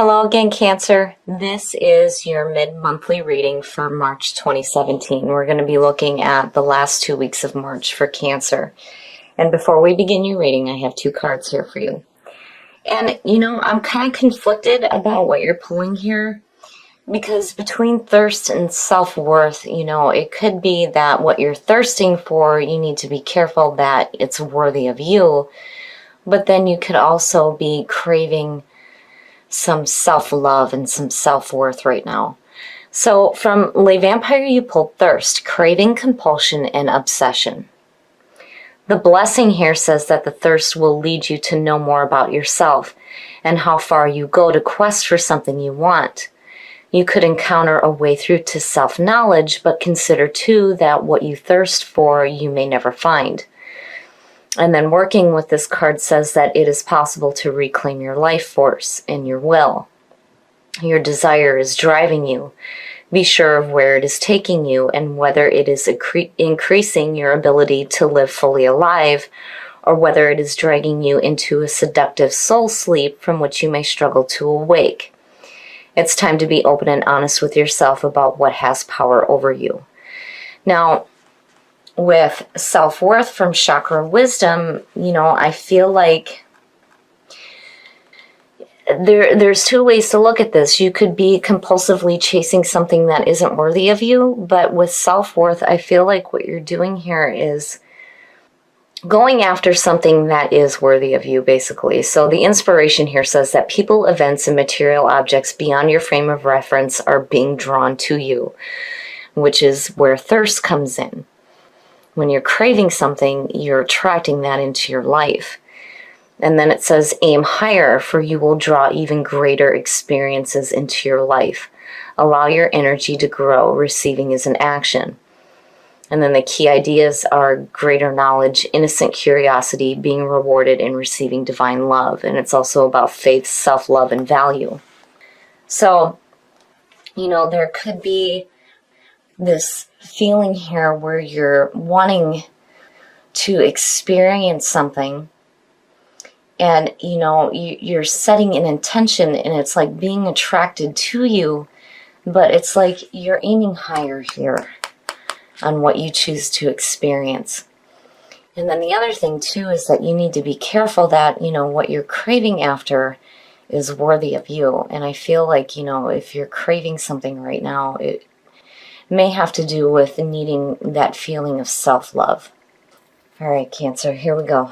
Hello again, Cancer. This is your mid-monthly reading for March 2017. We're going to be looking at the last 2 weeks of March for Cancer. And before we begin your reading, I have 2 cards here for you. And, I'm kind of conflicted about what you're pulling here, because between thirst and self-worth, it could be that what you're thirsting for, you need to be careful that it's worthy of you. But then you could also be craving some self-love and some self-worth right now. So from Le Vampire, you pulled thirst, craving, compulsion, and obsession. The blessing here says that the thirst will lead you to know more about yourself and how far you go to quest for something you want. You could encounter a way through to self-knowledge, but consider too that what you thirst for you may never find. And then working with this card says that it is possible to reclaim your life force and your will. Your desire is driving you. Be sure of where it is taking you and whether it is increasing your ability to live fully alive, or whether it is dragging you into a seductive soul sleep from which you may struggle to awake. It's time to be open and honest with yourself about what has power over you. Now, with self-worth from Chakra Wisdom, I feel like there's 2 ways to look at this. You could be compulsively chasing something that isn't worthy of you, but with self-worth, I feel like what you're doing here is going after something that is worthy of you, basically. So the inspiration here says that people, events, and material objects beyond your frame of reference are being drawn to you, which is where thirst comes in. When you're craving something, you're attracting that into your life. And then it says, aim higher, for you will draw even greater experiences into your life. Allow your energy to grow. Receiving is an action. And then the key ideas are greater knowledge, innocent curiosity, being rewarded, and receiving divine love. And it's also about faith, self-love, and value. So, there could be this feeling here where you're wanting to experience something, and you're setting an intention, and it's like being attracted to you, but it's like you're aiming higher here on what you choose to experience. And then the other thing too is that you need to be careful that what you're craving after is worthy of you. And I feel like if you're craving something right now, it may have to do with needing that feeling of self-love. All right, Cancer, here we go.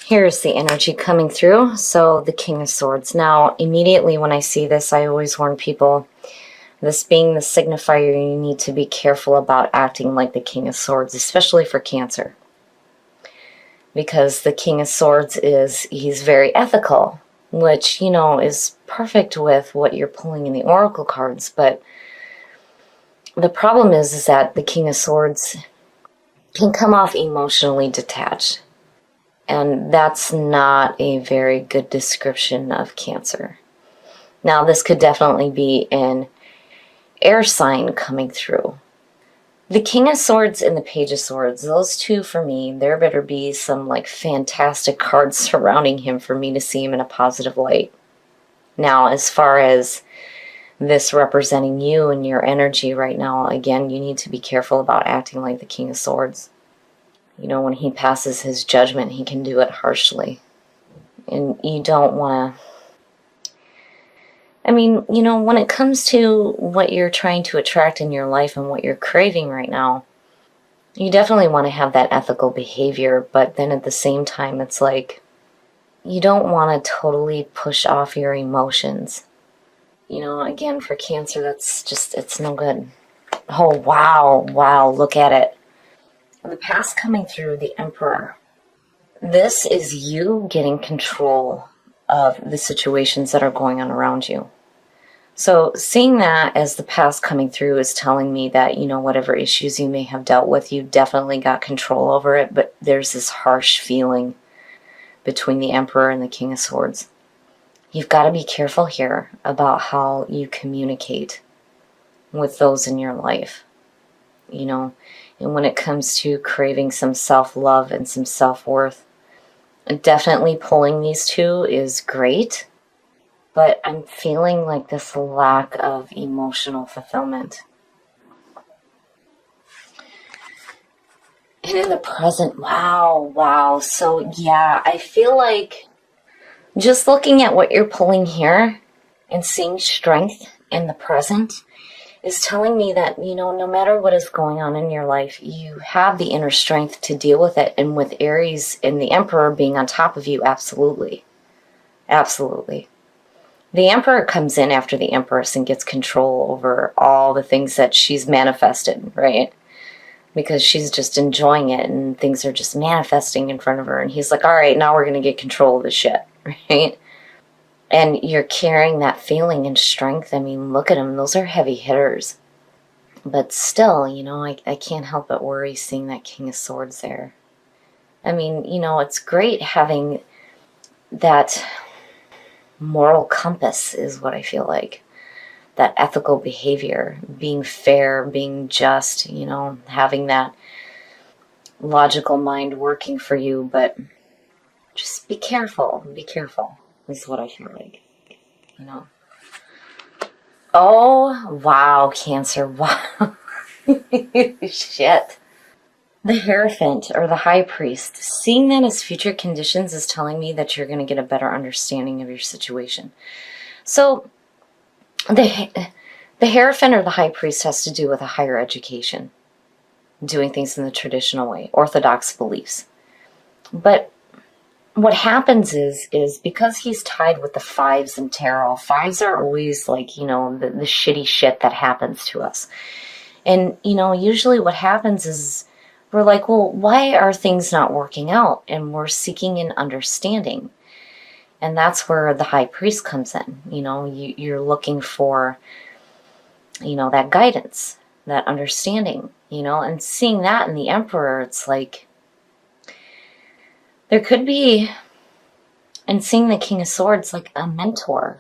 Here's the energy coming through. So the King of Swords. Now, immediately when I see this, I always warn people, this being the signifier, you need to be careful about acting like the King of Swords, especially for Cancer. Because the King of Swords he's very ethical, which, is perfect with what you're pulling in the Oracle cards, but the problem is that the King of Swords can come off emotionally detached. And that's not a very good description of Cancer. Now, this could definitely be an air sign coming through. The King of Swords and the Page of Swords, those two for me, there better be some fantastic cards surrounding him for me to see him in a positive light. Now, as far as this representing you and your energy right now, again, you need to be careful about acting like the King of Swords. When he passes his judgment, he can do it harshly. And you don't want to... when it comes to what you're trying to attract in your life and what you're craving right now, you definitely want to have that ethical behavior, but then at the same time, it's like, you don't want to totally push off your emotions. Again, for Cancer, it's no good. Oh, wow, look at it. The past coming through, the Emperor. This is you getting control of the situations that are going on around you. So seeing that as the past coming through is telling me that, whatever issues you may have dealt with, you definitely got control over it, but there's this harsh feeling between the Emperor and the King of Swords. You've got to be careful here about how you communicate with those in your life, and when it comes to craving some self-love and some self-worth, definitely pulling these two is great. but I'm feeling like this lack of emotional fulfillment. And in the present, wow. So yeah, I feel like just looking at what you're pulling here and seeing strength in the present is telling me that, no matter what is going on in your life, you have the inner strength to deal with it. And with Aries and the Emperor being on top of you, absolutely. Absolutely. The Emperor comes in after the Empress and gets control over all the things that she's manifested, right? Because she's just enjoying it and things are just manifesting in front of her. And he's like, all right, now we're going to get control of the shit, right? And you're carrying that feeling and strength. I mean, look at them. Those are heavy hitters. But still, I can't help but worry seeing that King of Swords there. I mean, it's great having that moral compass is what I feel like. That ethical behavior, being fair, being just, having that logical mind working for you. But just be careful. Be careful is what I feel like, Oh, wow, Cancer. Wow. Shit. The Hierophant, or the High Priest, seeing that as future conditions is telling me that you're going to get a better understanding of your situation. So, the Hierophant or the High Priest has to do with a higher education, doing things in the traditional way, orthodox beliefs. But what happens is because he's tied with the fives in tarot, fives are always like, the shitty shit that happens to us. And, usually what happens is we're like, well, why are things not working out? And we're seeking an understanding. And that's where the High Priest comes in. You're looking for, that guidance, that understanding, and seeing that in the Emperor, it's like, there could be, and seeing the King of Swords, like a mentor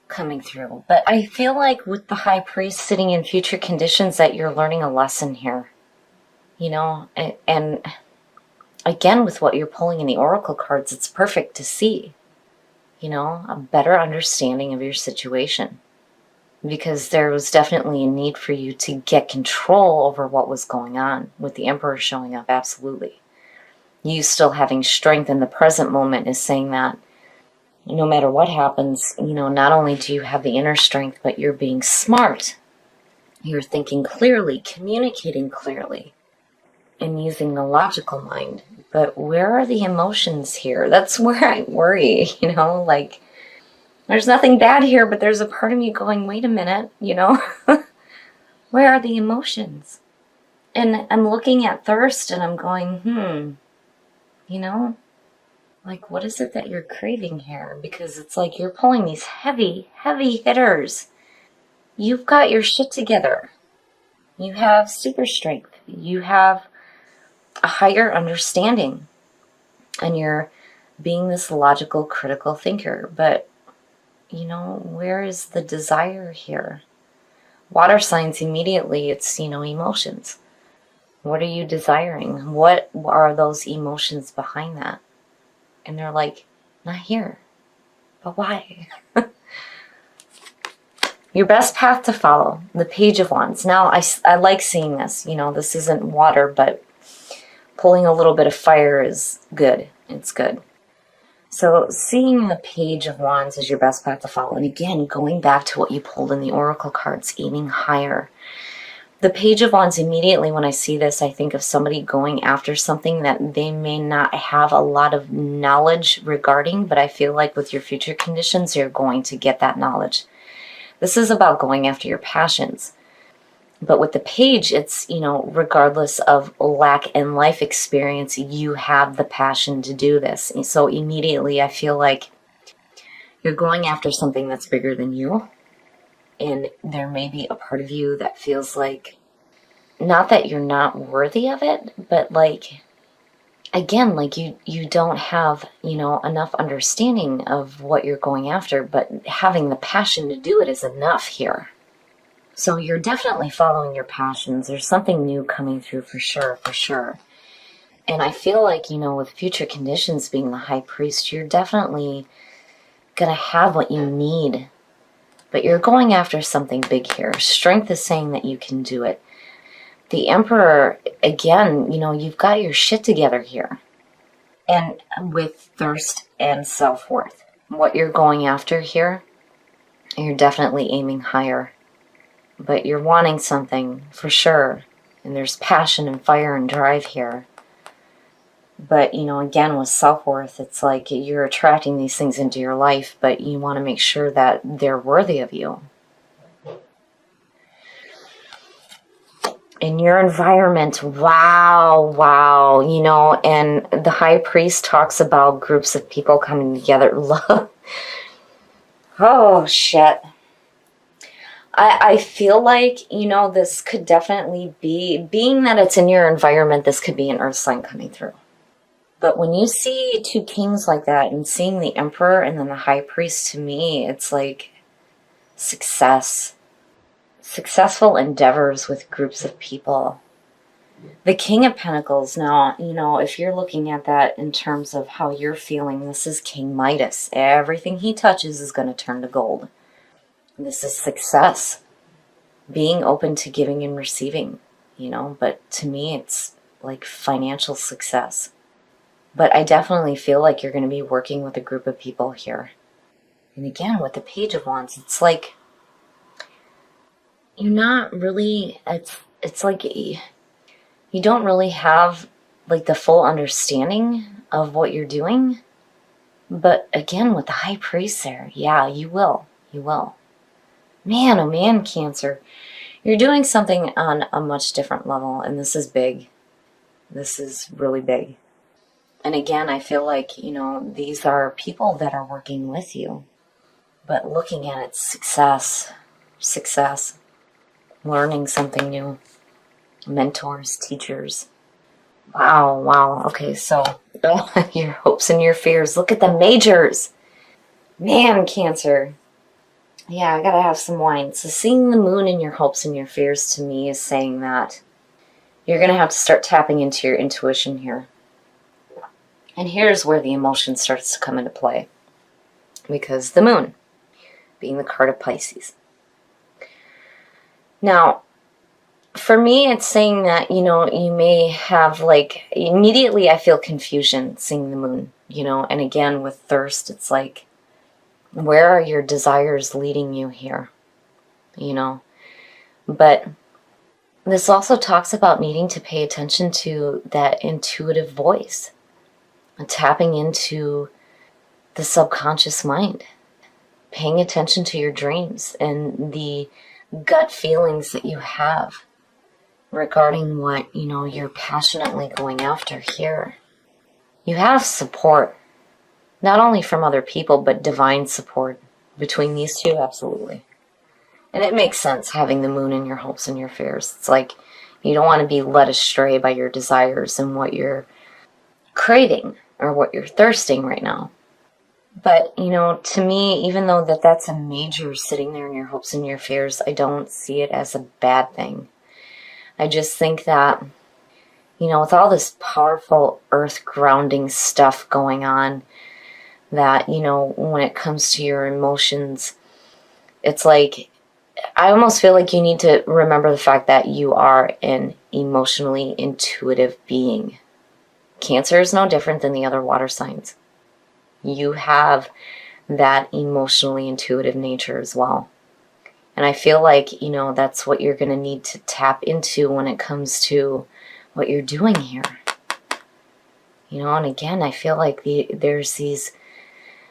coming through. But I feel like with the High Priest sitting in future conditions that you're learning a lesson here, and again, with what you're pulling in the Oracle cards, it's perfect to see, a better understanding of your situation. Because there was definitely a need for you to get control over what was going on with the Emperor showing up, absolutely. You still having strength in the present moment is saying that no matter what happens, not only do you have the inner strength, but you're being smart. You're thinking clearly, communicating clearly, and using the logical mind. But where are the emotions here? That's where I worry, like, there's nothing bad here, but there's a part of me going, wait a minute, where are the emotions? And I'm looking at thirst and I'm going, like, what is it that you're craving here? Because it's like you're pulling these heavy, heavy hitters. You've got your shit together. You have super strength. You have a higher understanding. And you're being this logical, critical thinker. But, where is the desire here? Water signs, immediately, it's, emotions. What are you desiring? What are those emotions behind that? And they're like, not here. But why? Your best path to follow, the Page of Wands. Now, I like seeing this. This isn't water, but pulling a little bit of fire is good. It's good. So seeing the Page of Wands is your best path to follow. And again, going back to what you pulled in the Oracle cards, aiming higher. The Page of Wands, immediately when I see this, I think of somebody going after something that they may not have a lot of knowledge regarding, but I feel like with your future conditions, you're going to get that knowledge. This is about going after your passions. But with the Page, it's, regardless of lack in life experience, you have the passion to do this. And so immediately I feel like you're going after something that's bigger than you. And there may be a part of you that feels like, not that you're not worthy of it, but like, again, like you don't have, enough understanding of what you're going after, but having the passion to do it is enough here. So you're definitely following your passions. There's something new coming through for sure. And I feel like, with future conditions being the High Priest, you're definitely going to have what you need. But you're going after something big here. Strength is saying that you can do it. The Emperor, again, you've got your shit together here. And with thirst and self-worth. What you're going after here, you're definitely aiming higher. But you're wanting something for sure. And there's passion and fire and drive here. But, again, with self-worth, it's like you're attracting these things into your life, but you want to make sure that they're worthy of you. In your environment, wow, and the High Priest talks about groups of people coming together. Oh, shit. I feel like, this could definitely be, being that it's in your environment, this could be an earth sign coming through. But when you see two kings like that and seeing the Emperor and then the High Priest, to me, it's like success. Successful endeavors with groups of people. The King of Pentacles, now, if you're looking at that in terms of how you're feeling, this is King Midas. Everything he touches is going to turn to gold. This is success. Being open to giving and receiving, but to me, it's like financial success. But I definitely feel like you're going to be working with a group of people here. And again, with the Page of Wands, it's like you're not really, it's like you don't really have like the full understanding of what you're doing. But again, with the High Priest there, yeah, you will. You will. Man, oh man, Cancer. You're doing something on a much different level, and this is big. This is really big. And again, I feel like, these are people that are working with you. But looking at it, success, learning something new, mentors, teachers. Wow. Okay, so your hopes and your fears. Look at the majors. Man, Cancer. Yeah, I gotta have some wine. So seeing the moon in your hopes and your fears to me is saying that you're going to have to start tapping into your intuition here. And here's where the emotion starts to come into play. Because the moon, being the card of Pisces. Now, for me, it's saying that, you may have immediately I feel confusion seeing the moon, and again, with thirst, it's like, where are your desires leading you here? But this also talks about needing to pay attention to that intuitive voice. Tapping into the subconscious mind, paying attention to your dreams and the gut feelings that you have regarding what, you're passionately going after here. You have support, not only from other people, but divine support between these two, absolutely. And it makes sense having the moon in your hopes and your fears. It's like you don't want to be led astray by your desires and what you're craving or what you're thirsting right now. But, to me, even though that's a major sitting there in your hopes and your fears, I don't see it as a bad thing. I just think that, with all this powerful earth grounding stuff going on, that, when it comes to your emotions, it's like, I almost feel like you need to remember the fact that you are an emotionally intuitive being. Cancer is no different than the other water signs. You have that emotionally intuitive nature as well. And I feel like, that's what you're going to need to tap into when it comes to what you're doing here. And again, I feel like there's these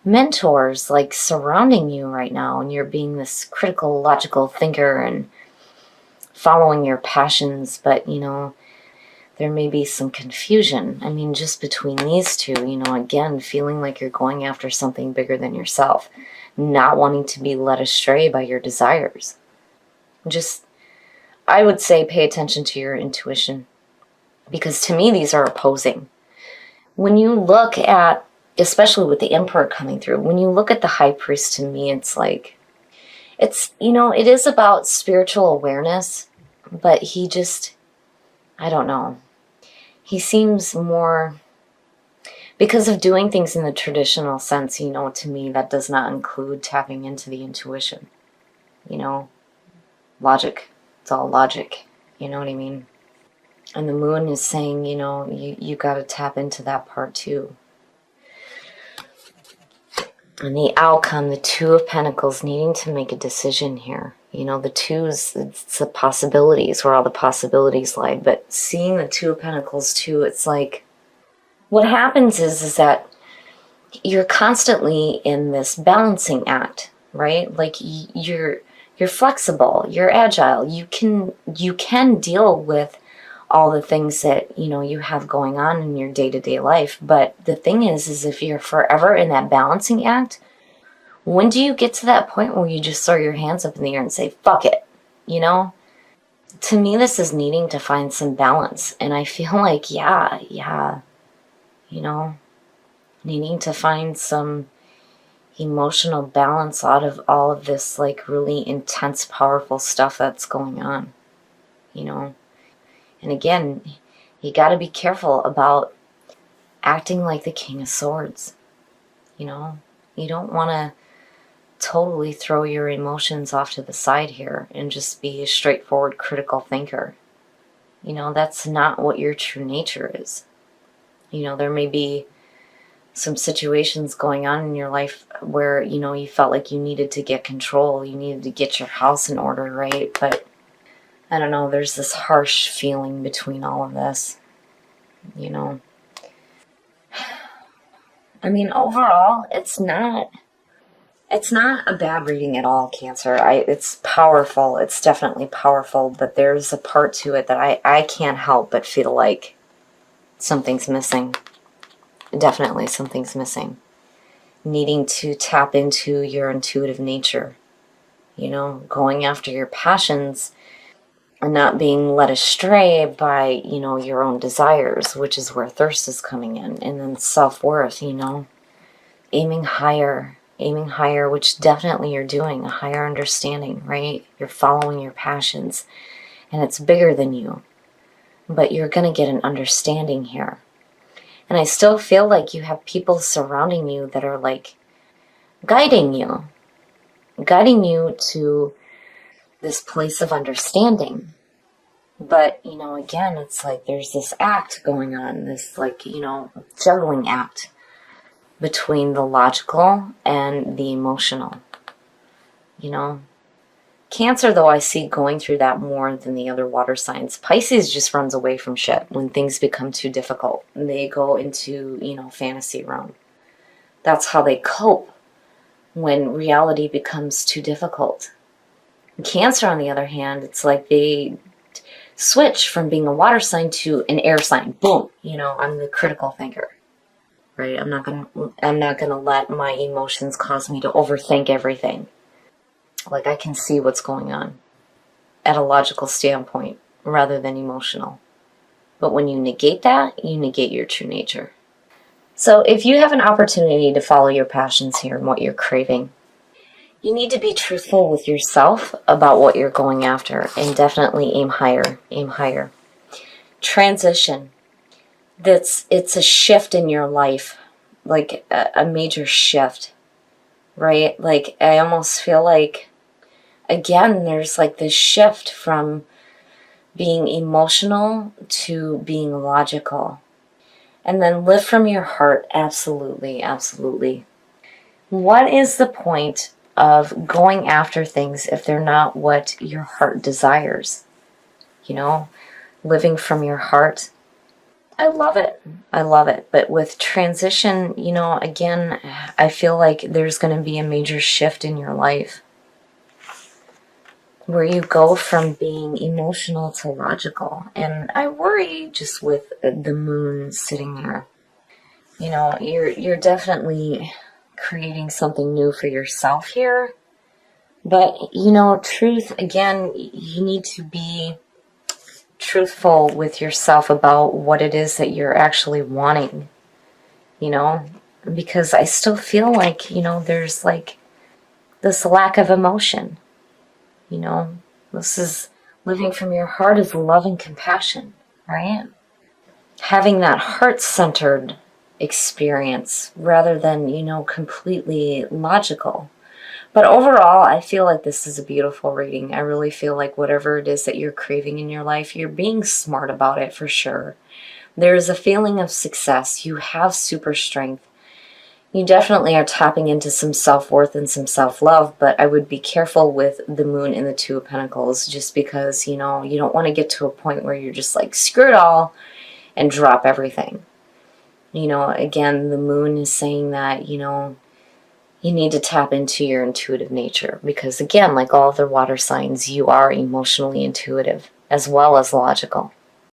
mentors surrounding you right now, and you're being this critical, logical thinker and following your passions, but, there may be some confusion. I mean, just between these two, again, feeling like you're going after something bigger than yourself, not wanting to be led astray by your desires. I would say pay attention to your intuition, because to me, these are opposing. When you look at, especially with the Emperor coming through, when you look at the High Priest, to me, it's like, it is about spiritual awareness, but he just, I don't know. He seems more Because of doing things in the traditional sense, you know, to me, that does not include tapping into the intuition. You know, logic. It's all logic. You know what I mean? And the moon is saying, you know, you got to tap into that part too. And the outcome, the Two of Pentacles, needing to make a decision here. You know, the twos, it's the possibilities, where all the possibilities lie. But seeing the Two of Pentacles too, it's like, what happens is that you're constantly in this balancing act, right? Like you're flexible, you're agile, you can deal with all the things that, you know, you have going on in your day-to-day life. But the thing is if you're forever in that balancing act, when do you get to that point where you just throw your hands up in the air and say, fuck it, you know? To me, this is needing to find some balance. And I feel like, yeah, you know, needing to find some emotional balance out of all of this, like, really intense, powerful stuff that's going on, you know? And again, you got to be careful about acting like the King of Swords, you know? You don't want to totally throw your emotions off to the side here and just be a straightforward critical thinker. You know, that's not what your true nature is. You know, there may be some situations going on in your life where, you know, you felt like you needed to get control, you needed to get your house in order, right? But I don't know, there's this harsh feeling between all of this, you know. I mean, overall, it's not a bad reading at all, Cancer. It's powerful. It's definitely powerful, but there's a part to it that I can't help but feel like something's missing. Definitely something's missing. Needing to tap into your intuitive nature, you know, going after your passions and not being led astray by, you know, your own desires, which is where thirst is coming in. And then self-worth, you know, aiming higher, which definitely you're doing, a higher understanding, right? You're following your passions and it's bigger than you, but you're going to get an understanding here. And I still feel like you have people surrounding you that are like guiding you to this place of understanding. But, you know, again, it's like there's this act going on, this, like, you know, juggling act between the logical and the emotional. You know, Cancer, though, I see going through that more than the other water signs. Pisces just runs away from shit when things become too difficult. They go into, you know, fantasy realm. That's how they cope when reality becomes too difficult. Cancer, on the other hand, it's like they switch from being a water sign to an air sign. Boom. You know, I'm the critical thinker. Right? I'm not gonna let my emotions cause me to overthink everything. Like, I can see what's going on at a logical standpoint rather than emotional. But when you negate that, you negate your true nature. So if you have an opportunity to follow your passions here and what you're craving, you need to be truthful with yourself about what you're going after, and definitely aim higher, aim higher. Transition. It's a shift in your life, like a major shift, right? Like, I almost feel like, again, there's like this shift from being emotional to being logical. And then live from your heart. Absolutely, absolutely. What is the point of going after things if they're not what your heart desires? You know, living from your heart. I love it. I love it. But with transition, you know, again, I feel like there's going to be a major shift in your life where you go from being emotional to logical. And I worry just with the moon sitting there. You know, you're definitely creating something new for yourself here. But, you know, truth, again, you need to be truthful with yourself about what it is that you're actually wanting, you know, because I still feel like, you know, there's like this lack of emotion, you know. This is living from your heart, is love and compassion, right? Having that heart-centered experience rather than, you know, completely logical. But overall, I feel like this is a beautiful reading. I really feel like whatever it is that you're craving in your life, you're being smart about it for sure. There's a feeling of success. You have super strength. You definitely are tapping into some self-worth and some self-love, but I would be careful with the moon and the Two of Pentacles just because, you know, you don't want to get to a point where you're just like, screw it all and drop everything. You know, again, the moon is saying that, you know, you need to tap into your intuitive nature because, again, like all other water signs, you are emotionally intuitive as well as logical.